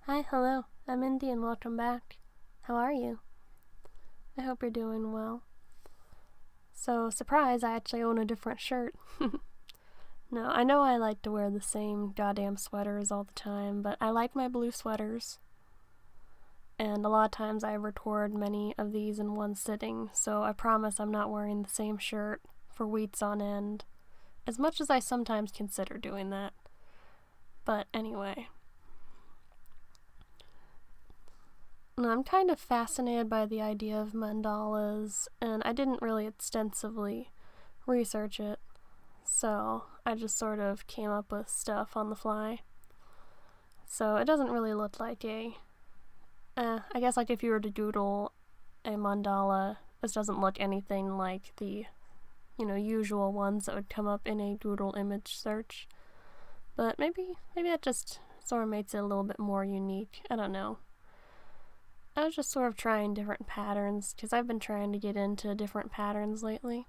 Hi, hello. I'm Indy and welcome back. How are you? I hope you're doing well. So, surprise, I actually own a different shirt. No, I know I like to wear the same goddamn sweaters all the time, but I like my blue sweaters. And a lot of times I record many of these in one sitting, so I promise I'm not wearing the same shirt for weeks on end, as much as I sometimes consider doing that. But anyway. I'm kind of fascinated by the idea of mandalas, and I didn't really extensively research it, so I just sort of came up with stuff on the fly. So it doesn't really look like I guess like if you were to doodle a mandala, this doesn't look anything like the, usual ones that would come up in a Doodle image search. But maybe that just sort of makes it a little bit more unique. I don't know. I was just sort of trying different patterns, because I've been trying to get into different patterns lately.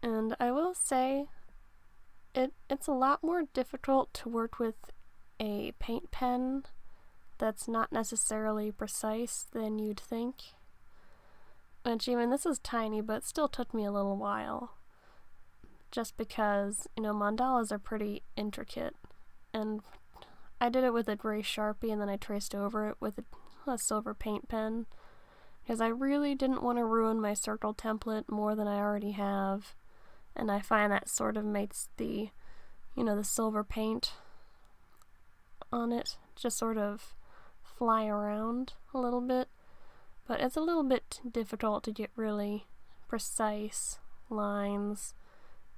And I will say, it's a lot more difficult to work with a paint pen that's not necessarily precise than you'd think. Which, even this is tiny, but it still took me a little while. Just because, mandalas are pretty intricate. And I did it with a gray Sharpie and then I traced over it with a silver paint pen. Because I really didn't want to ruin my circle template more than I already have. And I find that sort of makes the silver paint on it just sort of fly around a little bit. But it's a little bit difficult to get really precise lines.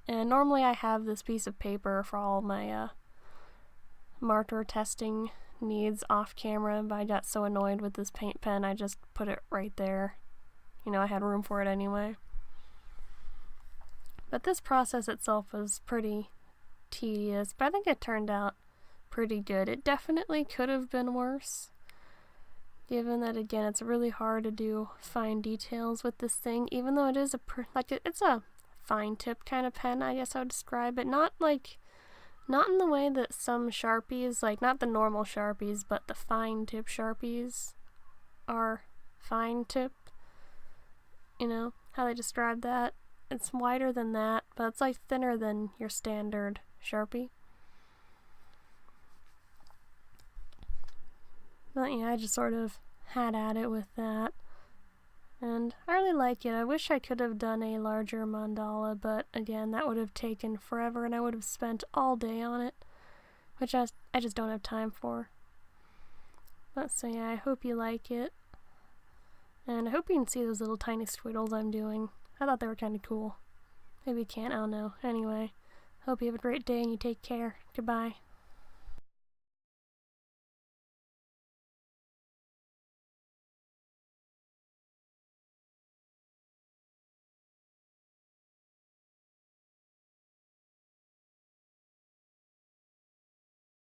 And normally I have this piece of paper for all my marker testing needs off camera, but I got so annoyed with this paint pen I just put it right there. I had room for it anyway. But this process itself was pretty tedious, but I think it turned out pretty good. It definitely could have been worse, given that, again, it's really hard to do fine details with this thing, even though it is it's a fine tip kind of pen, I guess I would describe it. Not in the way that some Sharpies, like not the normal Sharpies, but the fine tip Sharpies are fine tip. How they describe that. It's wider than that, but it's like thinner than your standard Sharpie. But yeah, I just sort of had at it with that. And I really like it. I wish I could have done a larger mandala, but again, that would have taken forever and I would have spent all day on it, which I just don't have time for. But so yeah, I hope you like it. And I hope you can see those little tiny squiggles I'm doing. I thought they were kind of cool. Maybe you can't, I don't know. Anyway, hope you have a great day and you take care. Goodbye.